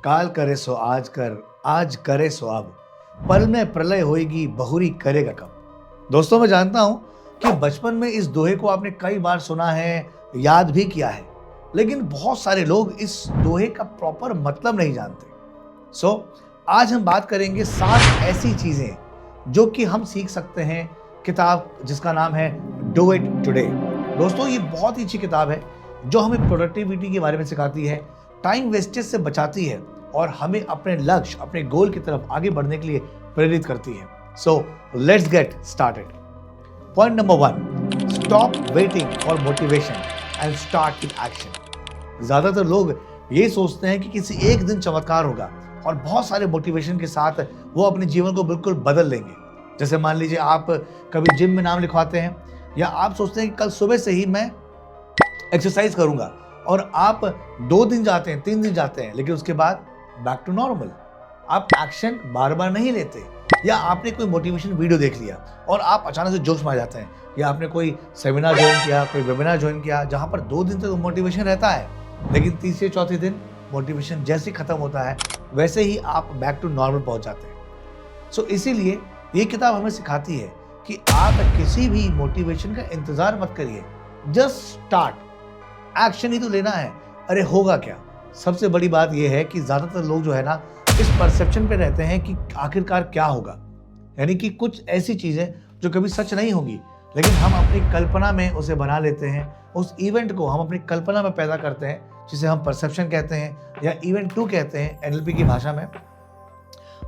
काल करे सो आज कर, आज करे सो अब, पल में प्रलय होएगी बहुरी करेगा कब। दोस्तों, मैं जानता हूं कि बचपन में इस दोहे को आपने कई बार सुना है, याद भी किया है, लेकिन बहुत सारे लोग इस दोहे का प्रॉपर मतलब नहीं जानते। आज हम बात करेंगे 7 ऐसी चीजें जो कि हम सीख सकते हैं किताब जिसका नाम है डू इट टुडे। दोस्तों, ये बहुत ही अच्छी किताब है जो हमें प्रोडक्टिविटी के बारे में सिखाती है, टाइम वेस्टेज से बचाती है और हमें अपने लक्ष्य, अपने गोल की तरफ आगे बढ़ने के लिए प्रेरित करती है। So let's get started. Point number 1, stop waiting for motivation and start with action. ज्यादातर लोग ये सोचते हैं कि किसी एक दिन चमत्कार होगा और बहुत सारे मोटिवेशन के साथ वो अपने जीवन को बिल्कुल बदल लेंगे। जैसे मान लीजिए आप कभी जिम में नाम लिखवाते हैं या आप सोचते हैं कि कल सुबह से ही मैं एक्सरसाइज करूंगा और आप 2 दिन जाते हैं, 3 दिन जाते हैं, लेकिन उसके बाद बैक टू नॉर्मल। आप एक्शन बार बार नहीं लेते, या आपने कोई मोटिवेशन वीडियो देख लिया और आप अचानक से जोश में आ जाते हैं, या आपने कोई सेमिनार ज्वाइन किया, कोई वेबिनार ज्वाइन किया जहां पर 2 दिन तक मोटिवेशन रहता है, लेकिन तीसरे चौथे दिन मोटिवेशन जैसे ही खत्म होता है वैसे ही आप बैक टू नॉर्मल पहुंच जाते हैं। इसीलिए ये किताब हमें सिखाती है कि आप किसी भी मोटिवेशन का इंतजार मत करिए, जस्ट स्टार्ट। एक्शन ही तो लेना है। अरे होगा क्या? सबसे बड़ी बात यह है कि ज्यादातर लोग जो है ना, इस परसेप्शन पे रहते हैं कि आखिरकार क्या होगा, यानी कि कुछ ऐसी चीजें जो कभी सच नहीं होंगी, लेकिन हम अपनी कल्पना में उसे बना लेते हैं। उस इवेंट को हम अपनी कल्पना में पैदा करते हैं, जिसे हम परसेप्शन कहते हैं या इवेंट 2 कहते हैं एनएलपी की भाषा में।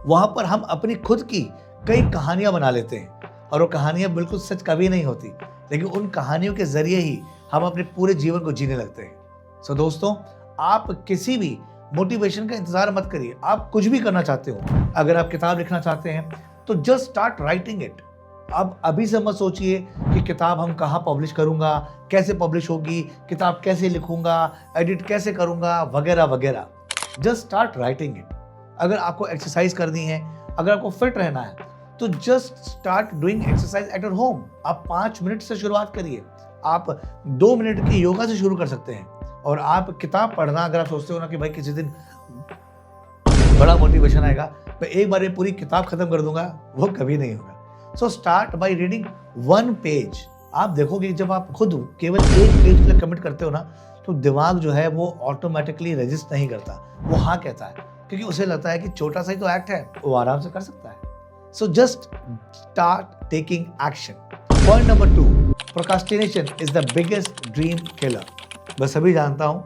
वहां पर हम अपनी खुद की कई कहानियां बना लेते हैं और वो कहानियां बिल्कुल सच कभी नहीं होती, लेकिन उन कहानियों के जरिए ही हम अपने पूरे जीवन को जीने लगते हैं। दोस्तों, आप किसी भी मोटिवेशन का इंतजार मत करिए। आप कुछ भी करना चाहते हो, अगर आप किताब लिखना चाहते हैं तो जस्ट स्टार्ट राइटिंग इट। अब अभी से मत सोचिए कि किताब हम कहाँ पब्लिश करूंगा, कैसे पब्लिश होगी, किताब कैसे लिखूंगा, एडिट कैसे करूंगा, वगैरह वगैरह। Just start writing it. अगर आपको एक्सरसाइज करनी है, अगर आपको फिट रहना है, तो just start doing exercise at your home. आप 5 मिनट से शुरुआत करिए। आप 2 मिनट की योगा से शुरू कर सकते हैं। और आप किताब पढ़ना, अगर आप सोचते हो ना कि भाई किसी दिन बड़ा मोटिवेशन आएगा, मैं एक बार ये पूरी किताब खत्म कर दूंगा, वो कभी नहीं होगा। Start by reading 1 page. आप देखोगे जब आप खुद केवल 1 पेज के लिए कमिट करते हो ना, तो दिमाग जो है वो ऑटोमेटिकली रेजिस्ट नहीं करता, वो हाँ कहता है, क्योंकि उसे लगता है कि छोटा सा ही तो एक्ट है, वो आराम से कर सकता है। Just start taking action. Point number 2, procrastination is the biggest dream killer. मैं सभी जानता हूं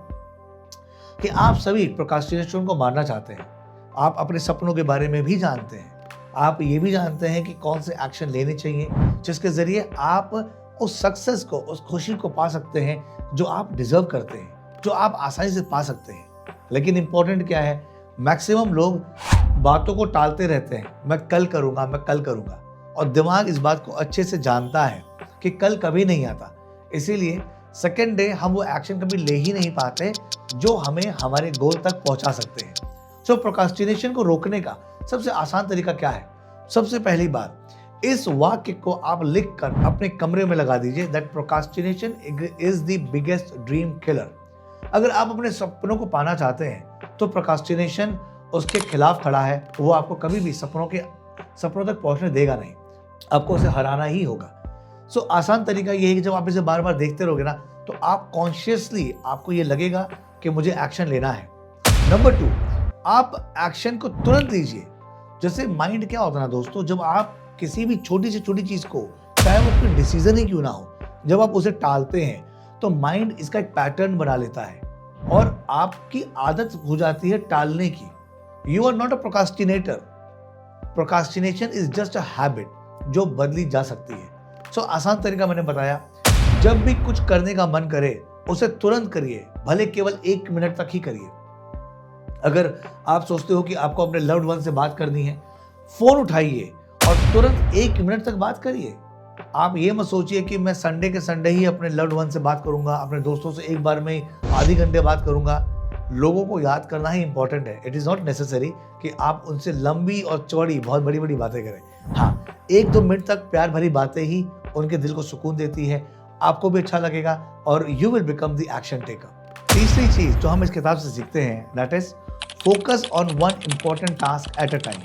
कि आप सभी प्रोक्रास्टिनेशन को मारना चाहते हैं। आप अपने सपनों के बारे में भी जानते हैं। आप ये भी जानते हैं कि कौन से एक्शन लेने चाहिए जिसके जरिए आप उस सक्सेस को, उस खुशी को पा सकते हैं जो आप डिजर्व करते हैं, जो आप आसानी से पा सकते हैं। लेकिन इंपॉर्टेंट क्या है, मैक्सिमम लोग बातों को टालते रहते हैं। मैं कल करूंगा, मैं कल करूंगा, और दिमाग इस बात को अच्छे से जानता है कि कल कभी नहीं आता। इसीलिए सेकेंड डे हम वो एक्शन कभी ले ही नहीं पाते जो हमें हमारे गोल तक पहुंचा सकते हैं। प्रोक्रास्टिनेशन को रोकने का सबसे आसान तरीका क्या है? सबसे पहली बात, इस वाक्य को आप लिखकर अपने कमरे में लगा दीजिए, that procrastination is the biggest dream killer. अगर आप अपने सपनों को पाना चाहते हैं तो प्रोक्रास्टिनेशन उसके खिलाफ खड़ा है। वो आपको कभी भी सपनों तक पहुंचने देगा नहीं, आपको उसे हराना ही होगा। आसान तरीका ये है कि जब आप इसे बार बार देखते रहोगे ना, तो आप कॉन्शियसली, आपको ये लगेगा कि मुझे एक्शन लेना है। नंबर 2, आप एक्शन को तुरंत लीजिए। जैसे माइंड क्या होता है ना दोस्तों, जब आप किसी भी छोटी से छोटी चीज को, चाहे वो कोई डिसीजन ही क्यों ना हो, जब आप उसे टालते हैं तो माइंड इसका एक पैटर्न बना लेता है और आपकी आदत हो जाती है टालने की। You are not a procrastinator. Procrastination is just a habit जो बदली जा सकती है। आसान तरीका मैंने बताया, जब भी कुछ करने का मन करे उसे तुरंत करिए, भले केवल 1 मिनट तक ही करिए। अगर आप सोचते हो कि आपको अपने लव्ड वन से बात करनी है, फोन उठाइए और तुरंत 1 मिनट तक बात करिए। आप ये मत सोचिए कि मैं संडे के संडे ही अपने लव्ड वन से बात करूंगा, अपने दोस्तों से एक बार में आधे घंटे बात करूंगा। लोगों को याद करना ही इंपॉर्टेंट है। इट इज नॉट नेसेसरी कि आप उनसे लंबी और चौड़ी बहुत बड़ी बड़ी बातें करें। हाँ, 1-2 मिनट तक प्यार भरी बातें ही उनके दिल को सुकून देती है, आपको भी अच्छा लगेगा और you will become the action taker. तीसरी चीज जो हम इस किताब से सीखते हैं, that is focus on one important task at a time.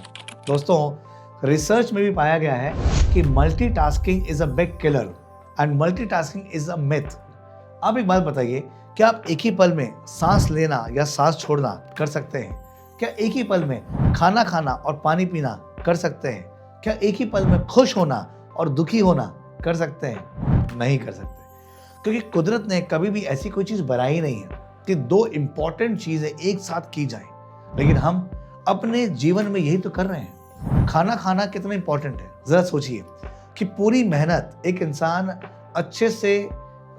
दोस्तों, रिसर्च में भी पाया गया है कि multitasking is a big killer and multitasking is a myth. आप एक बात बताइए, क्या आप एक ही पल में सांस लेना या सांस छोड़ना कर सकते हैं? क्या एक ही पल में खाना खाना और पानी पीना कर सकते हैं? क्या एक ही पल में खुश होना और दुखी होना कर सकते हैं? नहीं कर सकते, क्योंकि कुदरत ने कभी भी ऐसी कोई चीज बनाई नहीं है कि दो इंपॉर्टेंट चीजें एक साथ की जाएं। लेकिन हम अपने जीवन में यही तो कर रहे हैं। खाना खाना कितना इंपॉर्टेंट है, जरा सोचिए कि पूरी मेहनत एक इंसान अच्छे से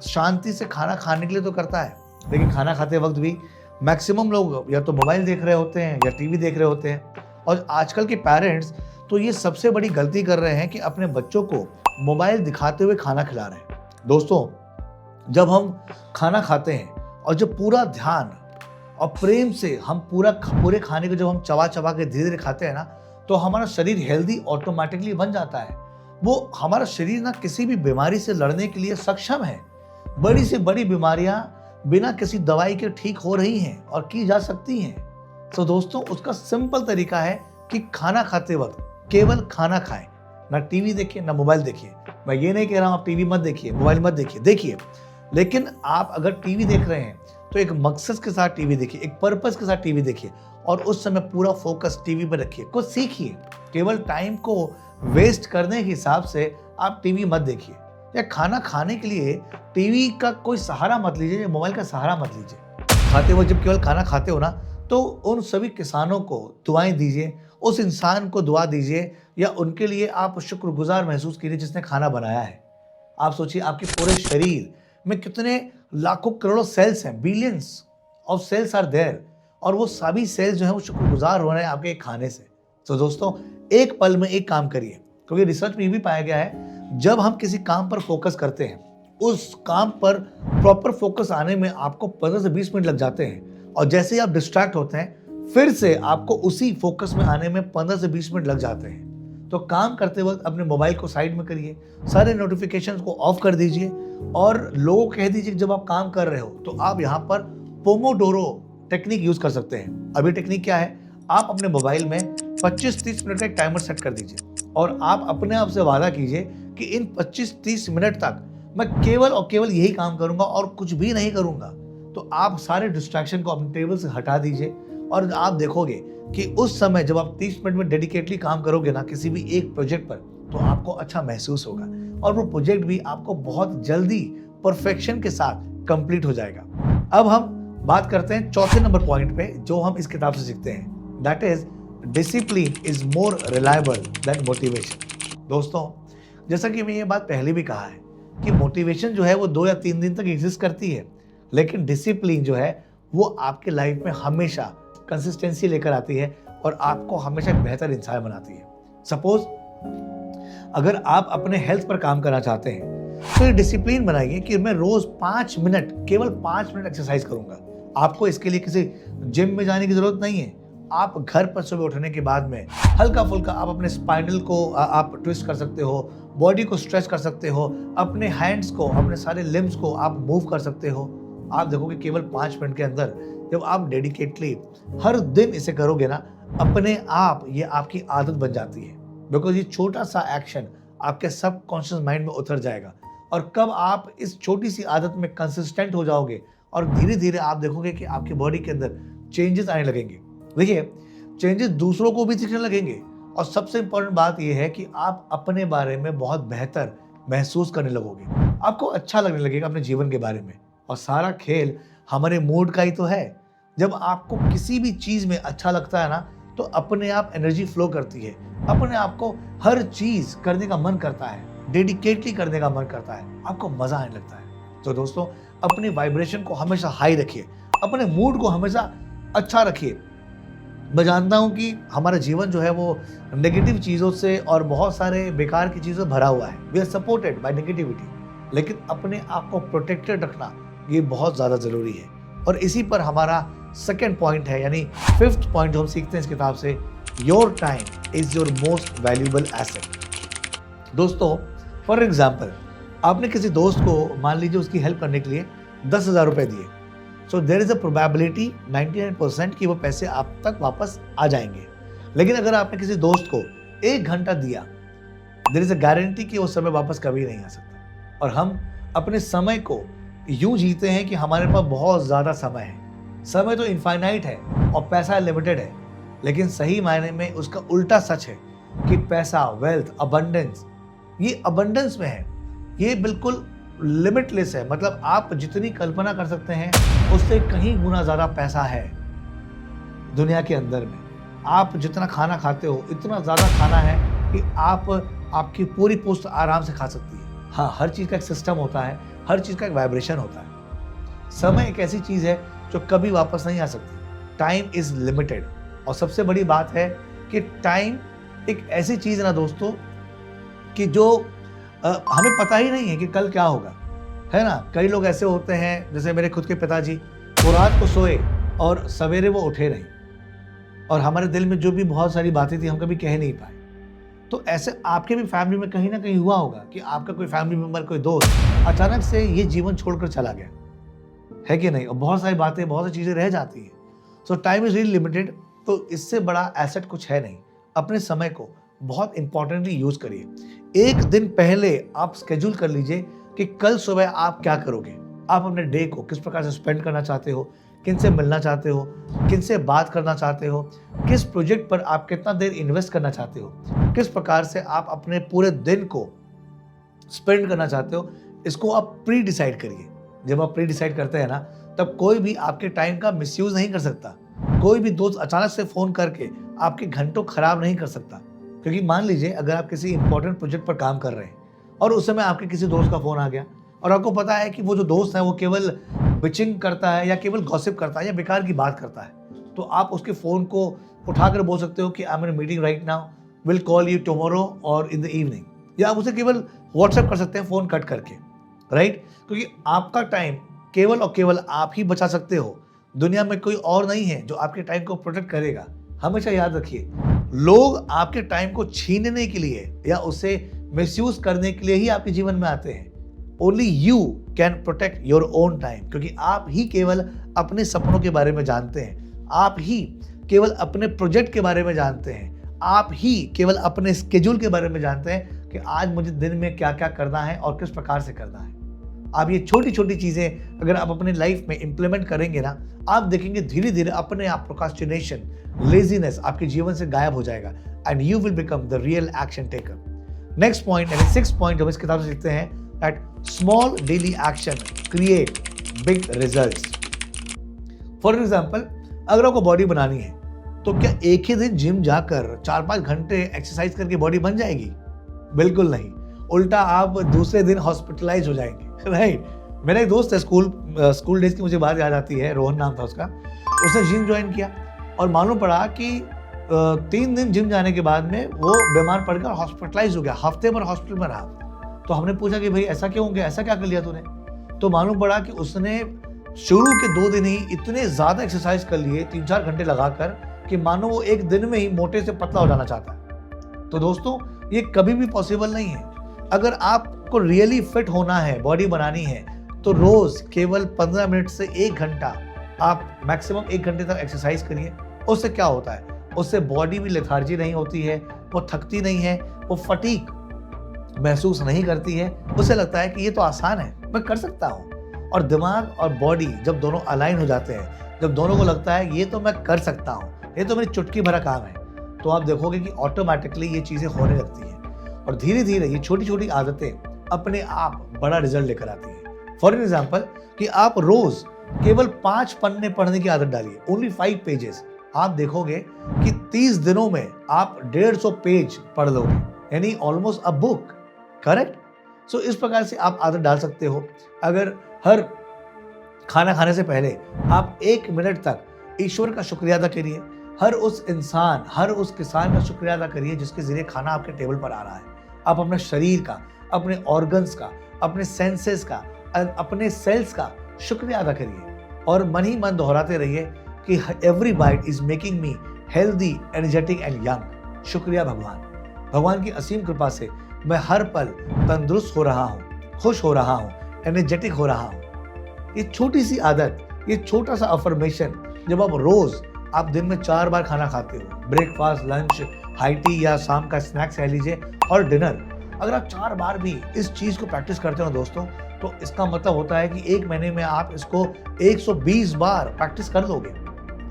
शांति से खाना खाने के लिए तो करता है, लेकिन खाना खाते वक्त भी मैक्सिमम लोग या तो मोबाइल देख रहे होते हैं या टीवी देख रहे होते हैं। और आजकल के पेरेंट्स तो ये सबसे बड़ी गलती कर रहे हैं कि अपने बच्चों को मोबाइल दिखाते हुए खाना खिला रहे हैं। दोस्तों, जब हम खाना खाते हैं और जब पूरा ध्यान और प्रेम से हम पूरे खाने को जब हम चबा चबा के धीरे धीरे खाते हैं ना, तो हमारा शरीर हेल्दी ऑटोमेटिकली बन जाता है। वो हमारा शरीर ना किसी भी बीमारी से लड़ने के लिए सक्षम है। बड़ी से बड़ी बीमारियां बिना किसी दवाई के ठीक हो रही हैं और की जा सकती हैं। तो दोस्तों, उसका सिंपल तरीका है कि खाना खाते वक्त केवल खाना खाएं, ना टीवी देखिए ना मोबाइल देखिए। मैं ये नहीं कह रहा हूं आप टीवी मत देखिए, मोबाइल मत देखिए, लेकिन आप अगर टीवी देख रहे हैं तो एक मकसद के साथ टीवी देखिए, एक पर्पस के साथ टीवी देखिए और उस समय पूरा फोकस टीवी पर रखिए। कुछ सीखिए। केवल टाइम को वेस्ट करने के हिसाब से आप टीवी मत देखिए, या खाना खाने के लिए टीवी का कोई सहारा मत लीजिए या मोबाइल का सहारा मत लीजिए। खाते वक्त जब केवल खाना खाते हो ना, तो उन सभी किसानों को दुआएं दीजिए, उस इंसान को दुआ दीजिए या उनके लिए आप शुक्रगुजार महसूस कीजिए जिसने खाना बनाया है। आप सोचिए, आपके पूरे शरीर में कितने लाखों करोड़ों सेल्स हैं, billions of cells are there, और वो सभी सेल्स जो है वो शुक्रगुजार हो रहे हैं आपके खाने से। तो दोस्तों, एक पल में एक काम करिए, क्योंकि रिसर्च में ये भी पाया गया है जब हम किसी काम पर फोकस करते हैं, उस काम पर प्रॉपर फोकस आने में आपको 15 से 20 मिनट लग जाते हैं, और जैसे ही आप डिस्ट्रैक्ट होते हैं फिर से आपको उसी फोकस में आने में 15 से 20 मिनट लग जाते हैं। तो काम करते वक्त अपने मोबाइल को साइड में करिए, सारे नोटिफिकेशंस को ऑफ कर दीजिए और लोगों को कह दीजिए कि जब आप काम कर रहे हो तो आप यहाँ पर पोमोडोरो टेक्निक यूज कर सकते हैं। अभी टेक्निक क्या है, आप अपने मोबाइल में 25-30 मिनट का एक टाइमर सेट कर दीजिए और आप अपने आप से वादा कीजिए कि इन 25-30 मिनट तक मैं केवल और केवल यही काम करूंगा और कुछ भी नहीं करूंगा। तो आप सारे डिस्ट्रैक्शन को अपने टेबल से हटा दीजिए और आप देखोगे कि उस समय जब आप 30 मिनट में डेडिकेटली काम करोगे ना किसी भी एक प्रोजेक्ट पर, तो आपको अच्छा महसूस होगा और वो प्रोजेक्ट भी आपको बहुत जल्दी परफेक्शन के साथ कंप्लीट हो जाएगा। अब हम बात करते हैं चौथे नंबर पॉइंट पे जो हम इस किताब से सीखते हैं, that is discipline is more reliable then motivation. दोस्तों, जैसा कि मैं ये बात पहले भी कहा है कि मोटिवेशन जो है वो 2 या 3 दिन तक एग्जिस्ट करती है, लेकिन डिसिप्लिन जो है वो आपके लाइफ में हमेशा कंसिस्टेंसी लेकर आती है और आपको हमेशा एक बेहतर इंसान बनाती है। सपोज अगर आप अपने हेल्थ पर काम करना चाहते हैं तो ये डिसिप्लिन बनाइए कि मैं रोज 5 मिनट, केवल 5 मिनट एक्सरसाइज करूंगा। आपको इसके लिए किसी जिम में जाने की जरूरत नहीं है। आप घर पर सुबह उठने के बाद में हल्का फुल्का आप अपने स्पाइनल को आप ट्विस्ट कर सकते हो, बॉडी को स्ट्रेच कर सकते हो, अपने हैंड्स को, अपने सारे लिम्स को आप मूव कर सकते हो। आप देखोगे केवल 5 मिनट के अंदर जब आप डेडिकेटली हर दिन इसे करोगे ना, अपने आप ये आपकी आदत बन जाती है। बिकॉज ये छोटा सा एक्शन आपके सबकॉन्शियस माइंड में उतर जाएगा और कब आप इस छोटी सी आदत में कंसिस्टेंट हो जाओगे और धीरे धीरे आप देखोगे कि आपकी बॉडी के अंदर चेंजेस आने लगेंगे। देखिए, चेंजेस दूसरों को भी दिखने लगेंगे और सबसे इंपॉर्टेंट बात यह है कि आप अपने बारे में बहुत बेहतर महसूस करने लगोगे। आपको अच्छा लगने लगेगा अपने जीवन के बारे में। और सारा खेल हमारे मूड का ही तो है। जब आपको किसी भी चीज में अच्छा लगता है ना, तो अपने आप एनर्जी फ्लो करती है, अपने आप को हर चीज करने का मन करता है, डेडिकेटली करने का मन करता है, आपको मजा आने लगता है। तो दोस्तों, अपने वाइब्रेशन को हमेशा हाई रखिए, अपने मूड को हमेशा अच्छा रखिए। मैं जानता हूं कि हमारा जीवन जो है वो नेगेटिव चीज़ों से और बहुत सारे बेकार की चीज़ों भरा हुआ है। We are supported by negativity, लेकिन अपने आप को प्रोटेक्टेड रखना ये बहुत ज़्यादा ज़रूरी है। और इसी पर हमारा सेकेंड पॉइंट है, यानी 5th पॉइंट जो हम सीखते हैं इस किताब से, your time is your most valuable asset. दोस्तों, फॉर एग्जाम्पल, आपने किसी दोस्त को मान लीजिए उसकी हेल्प करने के लिए 10,000 रुपए दिए। So there is a probability 99% कि वो पैसे आप तक वापस आ जाएंगे। लेकिन अगर आपने किसी दोस्त को 1 घंटा दिया, देयर इज अ गारंटी कि वो समय वापस कभी नहीं आ सकता। और हम अपने समय को यूं जीते हैं कि हमारे पास बहुत ज़्यादा समय है। समय तो इनफाइनाइट है और पैसा लिमिटेड है, लेकिन सही मायने में उसका उल्टा सच है कि पैसा, वेल्थ, अबंडेंस, ये अबंडेंस में है, ये बिल्कुल लिमिटलेस है। मतलब आप जितनी कल्पना कर सकते हैं उससे कहीं गुना ज़्यादा पैसा है दुनिया के अंदर में। आप जितना खाना खाते हो इतना ज़्यादा खाना है कि आपकी पूरी पोस्ट आराम से खा सकती है। हाँ, हर चीज़ का एक सिस्टम होता है, हर चीज़ का एक वाइब्रेशन होता है। समय एक ऐसी चीज़ है जो कभी वापस नहीं आ सकती। Time is limited. और सबसे बड़ी बात है कि टाइम एक ऐसी चीज़ है ना दोस्तों कि जो हमें पता ही नहीं है कि कल क्या होगा, है ना। कई लोग ऐसे होते हैं, जैसे मेरे खुद के पिताजी, वो रात को सोए और सवेरे वो उठे नहीं, और हमारे दिल में जो भी बहुत सारी बातें थी हम कभी कह नहीं पाए। तो ऐसे आपके भी फैमिली में कहीं ना कहीं हुआ होगा कि आपका कोई फैमिली मेंबर, कोई दोस्त अचानक से ये जीवन छोड़कर चला गया, है कि नहीं। और बहुत सारी बातें, बहुत सी चीज़ें रह जाती हैं। सो टाइम इज़ रियली लिमिटेड। तो इससे बड़ा एसेट कुछ है नहीं। अपने समय को बहुत इंपॉर्टेंटली यूज़ करिए। एक दिन पहले आप स्केड्यूल कर लीजिए कि कल सुबह आप क्या करोगे। आप अपने डे को किस प्रकार से स्पेंड करना चाहते हो, किन से मिलना चाहते हो, किन से बात करना चाहते हो, किस प्रोजेक्ट पर आप कितना देर इन्वेस्ट करना चाहते हो, किस प्रकार से आप अपने पूरे दिन को स्पेंड करना चाहते हो, इसको आप प्री डिसाइड करिए। जब आप प्री डिसाइड करते हैं ना, तब कोई भी आपके टाइम का मिसयूज नहीं कर सकता। कोई भी दोस्त अचानक से फ़ोन करके आपके घंटों खराब नहीं कर सकता। क्योंकि मान लीजिए अगर आप किसी इंपॉर्टेंट प्रोजेक्ट पर काम कर रहे हैं और उस समय आपके किसी दोस्त का फ़ोन आ गया और आपको पता है कि वो जो दोस्त है वो केवल बिचिंग करता है या केवल गॉसिप करता है या बेकार की बात करता है, तो आप उसके फ़ोन को उठाकर बोल सकते हो कि I am in meeting right now, will call you tomorrow और इन द इवनिंग। या आप उसे केवल व्हाट्सएप कर सकते हैं फ़ोन कट करके, राइट। क्योंकि आपका टाइम केवल और केवल आप ही बचा सकते हो। दुनिया में कोई और नहीं है जो आपके टाइम को प्रोटेक्ट करेगा। हमेशा याद रखिए, लोग आपके टाइम को छीनने के लिए या उसे मिसयूज करने के लिए ही आपके जीवन में आते हैं। Only you can protect your own time, क्योंकि आप ही केवल अपने सपनों के बारे में जानते हैं, आप ही केवल अपने प्रोजेक्ट के बारे में जानते हैं, आप ही केवल अपने स्केड्यूल के बारे में जानते हैं कि आज मुझे दिन में क्या क्या करना है और किस प्रकार से करना है। आप ये छोटी छोटी चीज़ें अगर आप अपने लाइफ में इंप्लीमेंट करेंगे ना, आप देखेंगे धीरे धीरे अपने आप प्रोक्रास्टिनेशन, लेजीनेस आपके जीवन से गायब हो जाएगा and you will become the real action taker. Next point यानी 6 पॉइंट हम इस किताब से सीखते हैं that small daily action create big results. For example, अगर आपको बॉडी बनानी है तो क्या एक ही दिन जिम जाकर 4-5 घंटे एक्सरसाइज करके बॉडी बन जाएगी? बिल्कुल नहीं। उल्टा आप दूसरे दिन हॉस्पिटलाइज हो जाएंगे, राइट। मेरा एक दोस्त है, स्कूल डेज की मुझे बात याद आती है, रोहन नाम था उसका। उसने जिम ज्वाइन किया और मालूम पड़ा कि 3 दिन जिम जाने के बाद में वो बीमार पड़कर हॉस्पिटलाइज हो गया, हफ्ते भर हॉस्पिटल में रहा। तो हमने पूछा कि भाई ऐसा क्यों हो गया, ऐसा क्या कर लिया तूने? तो मालूम पड़ा कि उसने शुरू के 2 दिन ही इतने ज़्यादा एक्सरसाइज कर लिए, 3-4 घंटे लगाकर, कि मानो वो एक दिन में ही मोटे से पतला हो जाना चाहता है। तो दोस्तों, ये कभी भी पॉसिबल नहीं है। अगर आपको रियली फिट होना है, बॉडी बनानी है, तो रोज केवल 15 मिनट से 1 घंटा आप मैक्सिमम 1 घंटे तक एक्सरसाइज करिए। उससे क्या होता है, उससे बॉडी भी लेथार्जी नहीं होती है, वो थकती नहीं है, वो फटीग महसूस नहीं करती है। उसे लगता है कि ये तो आसान है, मैं कर सकता हूँ। और दिमाग और बॉडी जब दोनों अलाइन हो जाते हैं, जब दोनों को लगता है ये तो मैं कर सकता हूँ, ये तो मेरी चुटकी भरा काम है, तो आप देखोगे कि ऑटोमेटिकली ये चीज़ें होने लगती हैं। और धीरे धीरे ये छोटी छोटी आदतें अपने आप बड़ा रिजल्ट लेकर आती हैं। फॉर एग्जाम्पल, कि आप रोज केवल 5 पन्ने पढ़ने की आदत डालिए, ओनली 5 पेजेस। आप देखोगे कि 30 दिनों में आप 150 पेज पढ़ लोगे, यानी ऑलमोस्ट अ बुक, करेक्ट। सो इस प्रकार से आप आदत डाल सकते हो। अगर हर खाना खाने से पहले आप 1 मिनट तक ईश्वर का शुक्रिया अदा करिए, हर उस इंसान, हर उस किसान का शुक्रिया अदा करिए जिसके जरिए खाना आपके टेबल पर आ रहा है। आप अपने शरीर का, अपने ऑर्गन्स का, अपने सेंसेस का, अपने सेल्स का शुक्रिया अदा करिए और मन ही मन दोहराते रहिए कि every bite is making me healthy, energetic and young. शुक्रिया भगवान, भगवान की असीम कृपा से मैं हर पल तंदुरुस्त हो रहा हूँ, खुश हो रहा हूँ, एनर्जेटिक हो रहा हूँ। ये छोटी सी आदत ये छोटा सा अफर्मेशन जब आप रोज आप दिन में 4 बार खाना खाते हो, ब्रेकफास्ट, लंच, हाई टी या शाम का स्नैक्स कह लीजिए और डिनर, अगर आप 4 बार भी इस चीज को प्रैक्टिस करते हो दोस्तों, तो इसका मतलब होता है कि 1 महीने में आप इसको 120 बार प्रैक्टिस कर लोगे।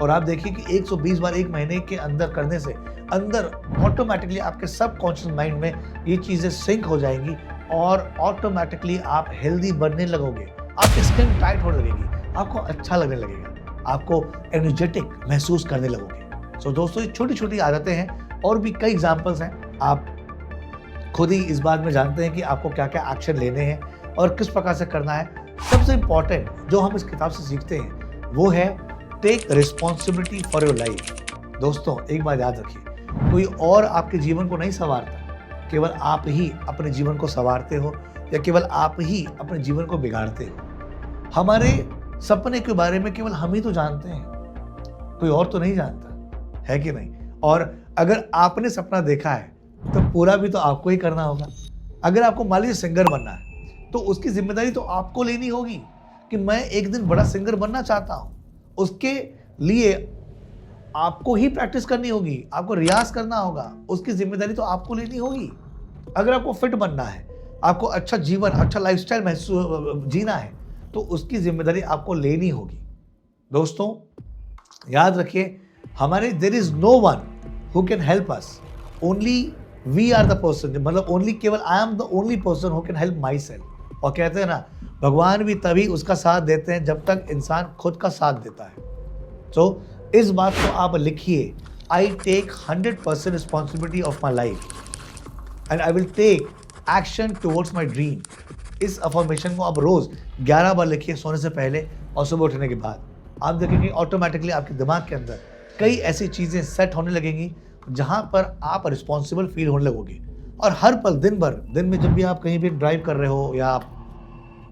और आप देखिए कि 120 बार 1 महीने के अंदर करने से अंदर ऑटोमेटिकली आपके सबकॉन्शियस माइंड में ये चीजें सिंक हो जाएंगी और ऑटोमेटिकली आप हेल्दी बनने लगोगे, आपकी स्किन टाइट होने लगेगी, आपको अच्छा लगने लगेगा, आपको एनर्जेटिक महसूस करने लगोगे। सो दोस्तों, ये छोटी छोटी आदतें हैं और भी कई एग्जाम्पल्स हैं। आप खुद ही इस बात में जानते हैं कि आपको क्या क्या एक्शन लेने हैं और किस प्रकार से करना है। सबसे इंपॉर्टेंट जो हम इस किताब से सीखते हैं वो है take responsibility for your life. दोस्तों, एक बात याद रखिए, कोई और आपके जीवन को नहीं संवारता, केवल आप ही अपने जीवन को संवारते हो या केवल आप ही अपने जीवन को बिगाड़ते हो। हमारे सपने के बारे में केवल हम ही तो जानते हैं, कोई और तो नहीं जानता, है कि नहीं? और अगर आपने सपना देखा है तो पूरा भी तो आपको ही करना होगा। अगर आपको मान लीजिए सिंगर बनना है तो उसकी जिम्मेदारी तो आपको लेनी होगी कि मैं एक दिन बड़ा सिंगर बनना चाहता हूं। उसके लिए आपको ही प्रैक्टिस करनी होगी, आपको रियाज करना होगा, उसकी जिम्मेदारी तो आपको लेनी होगी। अगर आपको फिट बनना है, आपको अच्छा जीवन, अच्छा लाइफस्टाइल महसूस जीना है, तो उसकी जिम्मेदारी आपको लेनी होगी। दोस्तों, याद रखिए, हमारे there is no one who can help us, only we are the person, मतलब ओनली केवल I am the only person who can help myself. और कहते हैं ना, भगवान भी तभी उसका साथ देते हैं जब तक इंसान खुद का साथ देता है। तो इस बात को आप लिखिए, I take 100% responsibility of my life and I will take action towards my dream. इस अफर्मेशन को आप रोज 11 बार लिखिए, सोने से पहले और सुबह उठने के बाद। आप देखेंगे ऑटोमेटिकली आपके दिमाग के अंदर कई ऐसी चीजें सेट होने लगेंगी जहां पर आप रिस्पॉन्सिबल फील होने लगोगे। और हर पल, दिन भर, दिन में जब भी आप कहीं भी ड्राइव कर रहे हो या आप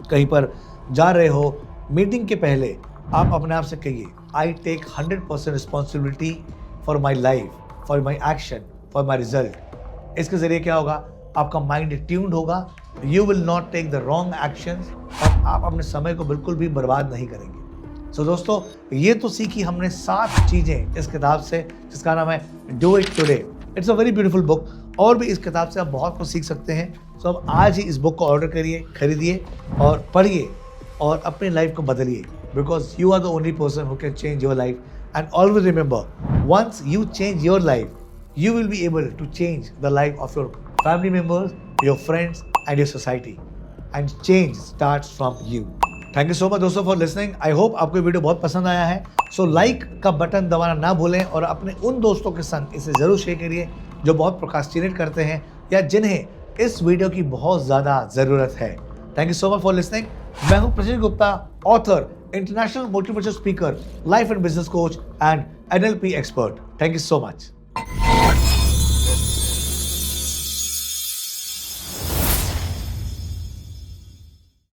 कहीं पर जा रहे हो, मीटिंग के पहले आप अपने आप से कहिए, I take 100% responsibility for my life, for my action, for my result. इसके जरिए क्या होगा, आपका माइंड ट्यून्ड होगा, you will not take the wrong actions और आप अपने समय को बिल्कुल भी बर्बाद नहीं करेंगे। सो दोस्तों, ये तो सीखी हमने 7 चीजें इस किताब से, जिसका नाम है do it today. It's a very beautiful book और भी इस किताब से आप बहुत कुछ सीख सकते हैं। सो अब आज ही इस बुक को ऑर्डर करिए, खरीदिए और पढ़िए और अपनी लाइफ को बदलिए, because you are the only person who can change your life. And always remember, once you change your life, you will be able to change the life of your family members, your friends and your society, and change starts from you. Thank you so much दोस्तों for listening. I hope आपको ये video बहुत पसंद आया है। So like का button दबाना ना भूलें और अपने उन दोस्तों के संग इसे जरूर शेयर करिए जो बहुत प्रोक्रास्टिनेट करते हैं या जिन्हें इस वीडियो की बहुत ज़्यादा ज़रूरत है। Thank you so much for listening. मैं हूँ Prashish Gupta, author, international motivational speaker, life and business coach and NLP expert. Thank you so much.